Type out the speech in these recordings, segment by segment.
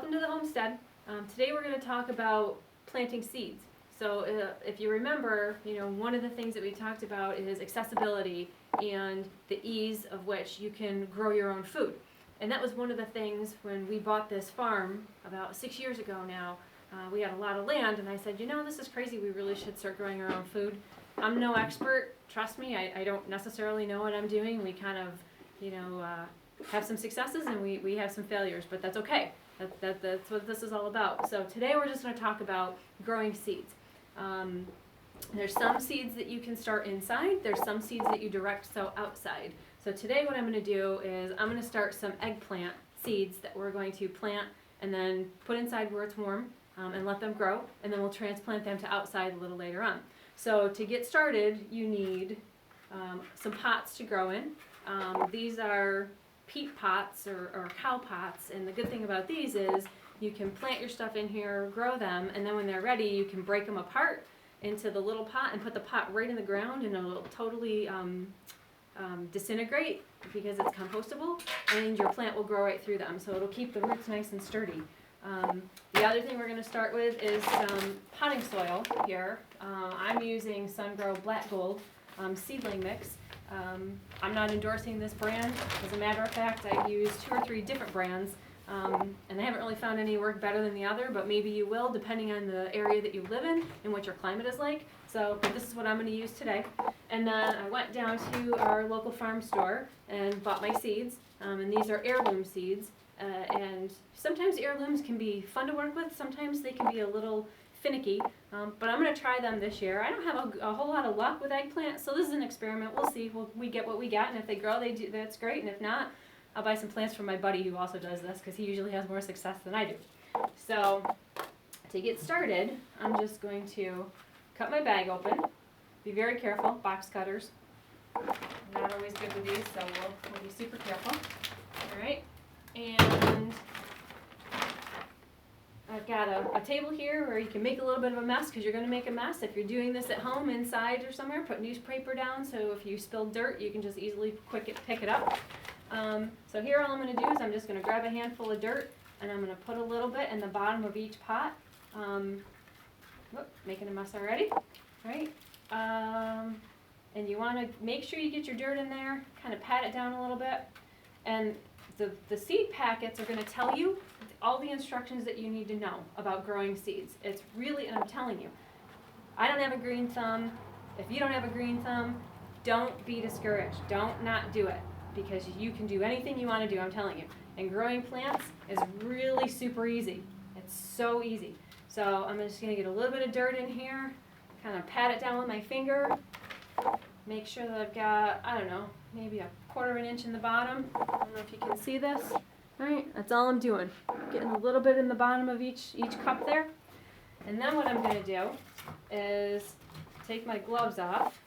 welcome to the homestead. Today we're going to talk about planting seeds. So if you remember, one of the things that we talked about is accessibility and the ease of which you can grow your own food. And that was one of the things when we bought this farm about 6 years ago now. We had a lot of land, and I said, this is crazy. We really should start growing our own food. I'm no expert. Trust me, I don't necessarily know what I'm doing. We kind of, have some successes and we have some failures, but that's okay. That's what this is all about. So today we're just going to talk about growing seeds. There's some seeds that you can start inside. There's some seeds that you direct sow outside. So today what I'm going to do is I'm going to start some eggplant seeds that we're going to plant and then put inside where it's warm and let them grow, and then we'll transplant them to outside a little later on. So to get started, you need some pots to grow in. These are peat pots or cow pots, and the good thing about these is you can plant your stuff in here, grow them, and then when they're ready you can break them apart into the little pot and put the pot right in the ground, and it'll totally disintegrate because it's compostable, and your plant will grow right through them, so it'll keep the roots nice and sturdy. The other thing we're going to start with is some potting soil here. I'm using Sungrow Black Gold seedling mix. I'm not endorsing this brand. As a matter of fact, I've used 2 or 3 different brands, and I haven't really found any work better than the other, but maybe you will depending on the area that you live in and what your climate is like. So this is what I'm going to use today. And then I went down to our local farm store and bought my seeds, and these are heirloom seeds. And sometimes heirlooms can be fun to work with, sometimes they can be a little finicky, but I'm going to try them this year. I don't have a whole lot of luck with eggplants, so this is an experiment. We'll see. We get what we get, and if they grow, that's great, and if not, I'll buy some plants from my buddy who also does this because he usually has more success than I do. So to get started, I'm just going to cut my bag open. Be very careful, box cutters. Not always good with these, so we'll be super careful. All right, and I've got a table here where you can make a little bit of a mess because you're going to make a mess. If you're doing this at home, inside or somewhere, put newspaper down so if you spill dirt, you can just easily pick it up. So here all I'm going to do is I'm just going to grab a handful of dirt and I'm going to put a little bit in the bottom of each pot. Making a mess already. Right? And you want to make sure you get your dirt in there, kind of pat it down a little bit. And the seed packets are going to tell you all the instructions that you need to know about growing seeds. It's really, and I'm telling you, I don't have a green thumb. If you don't have a green thumb, don't be discouraged. Don't not do it, because you can do anything you want to do, I'm telling you. And growing plants is really super easy. It's so easy. So I'm just going to get a little bit of dirt in here, kind of pat it down with my finger, make sure that I've got, maybe 1/4 inch in the bottom. I don't know if you can see this. All right, that's all I'm doing. Getting a little bit in the bottom of each cup there. And then what I'm going to do is take my gloves off,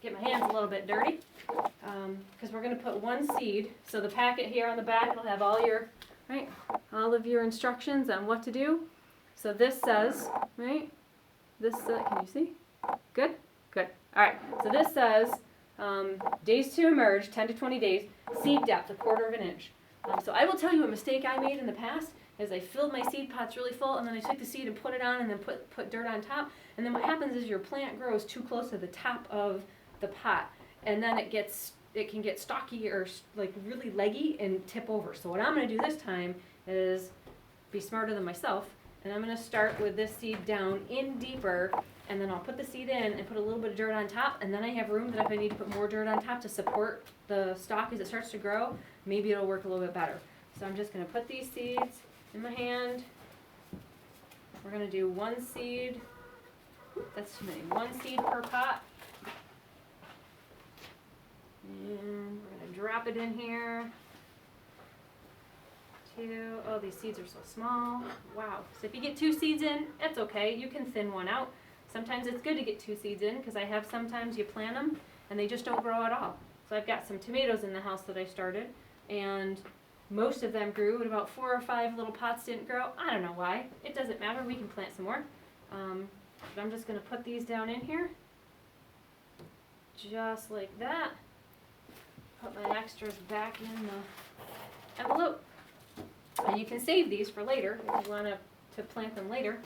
get my hands a little bit dirty, because we're going to put 1 seed. So the packet here on the back will have all of your instructions on what to do. So this says, can you see? Good? Good. All right, so this says days to emerge, 10 to 20 days, seed depth, 1/4 inch. So I will tell you a mistake I made in the past is I filled my seed pots really full, and then I took the seed and put it on and then put dirt on top. And then what happens is your plant grows too close to the top of the pot, and then it can get stocky or like really leggy and tip over. So what I'm going to do this time is be smarter than myself, and I'm going to start with this seed down in deeper, and then I'll put the seed in and put a little bit of dirt on top, and then I have room that if I need to put more dirt on top to support the stalk as it starts to grow, maybe it'll work a little bit better. So I'm just going to put these seeds in my hand. We're going to do 1 seed. That's too many. 1 seed per pot. And we're going to drop it in here. 2. Oh, these seeds are so small. Wow. So if you get 2 seeds in, that's okay. You can thin one out. Sometimes it's good to get 2 seeds in because I have sometimes you plant them and they just don't grow at all. So I've got some tomatoes in the house that I started, and most of them grew, and about 4 or 5 little pots didn't grow. I don't know why. It doesn't matter. We can plant some more. But I'm just going to put these down in here, just like that. Put my extras back in the envelope. And you can save these for later if you want to plant them later.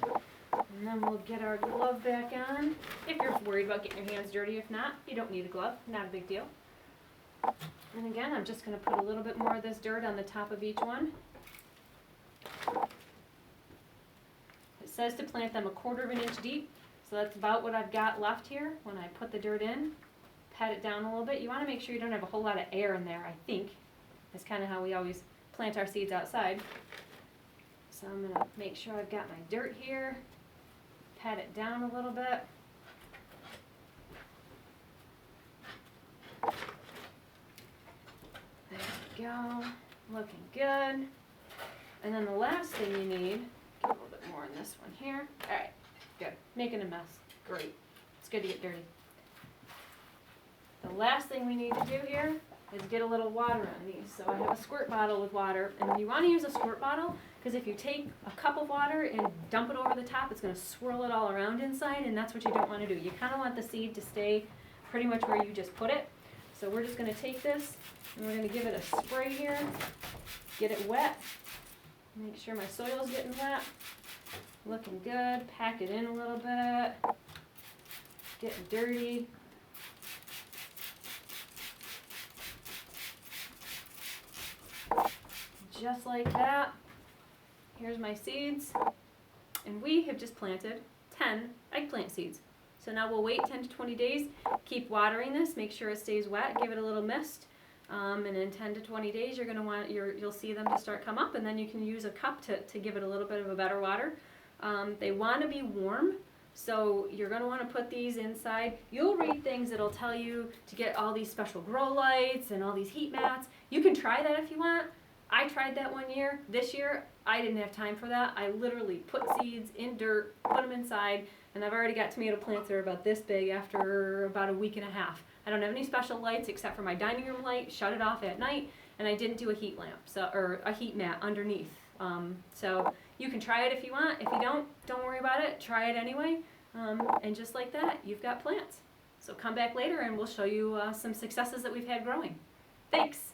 And then we'll get our glove back on. If you're worried about getting your hands dirty, if not, you don't need a glove, not a big deal. And again, I'm just going to put a little bit more of this dirt on the top of each one. It says to plant them 1/4 of an inch deep, so that's about what I've got left here when I put the dirt in. Pat it down a little bit. You want to make sure you don't have a whole lot of air in there, I think. That's kind of how we always plant our seeds outside. So I'm going to make sure I've got my dirt here. Pat it down a little bit. There we go. Looking good. And then the last thing you need, get a little bit more in this one here. Alright, good. Making a mess. Great. It's good to get dirty. The last thing we need to do here is get a little water on these. So I have a squirt bottle with water, and you want to use a squirt bottle because if you take a cup of water and dump it over the top, it's going to swirl it all around inside, and that's what you don't want to do. You kind of want the seed to stay pretty much where you just put it. So we're just going to take this and we're going to give it a spray here, get it wet, make sure my soil's getting wet, looking good, pack it in a little bit, getting dirty. Just like that. Here's my seeds. And we have just planted 10 eggplant seeds. So now we'll wait 10 to 20 days, keep watering this, make sure it stays wet, give it a little mist. And in 10 to 20 days, you're gonna want you'll see them to start come up, and then you can use a cup to give it a little bit of a better water. They want to be warm, so you're gonna want to put these inside. You'll read things that'll tell you to get all these special grow lights and all these heat mats. You can try that if you want. I tried that one year. This year, I didn't have time for that. I literally put seeds in dirt, put them inside, and I've already got tomato plants that are about this big after about a week and a half. I don't have any special lights except for my dining room light, shut it off at night, and I didn't do a heat lamp, or a heat mat underneath. So you can try it if you want. If you don't worry about it. Try it anyway. And just like that, you've got plants. So come back later and we'll show you some successes that we've had growing. Thanks.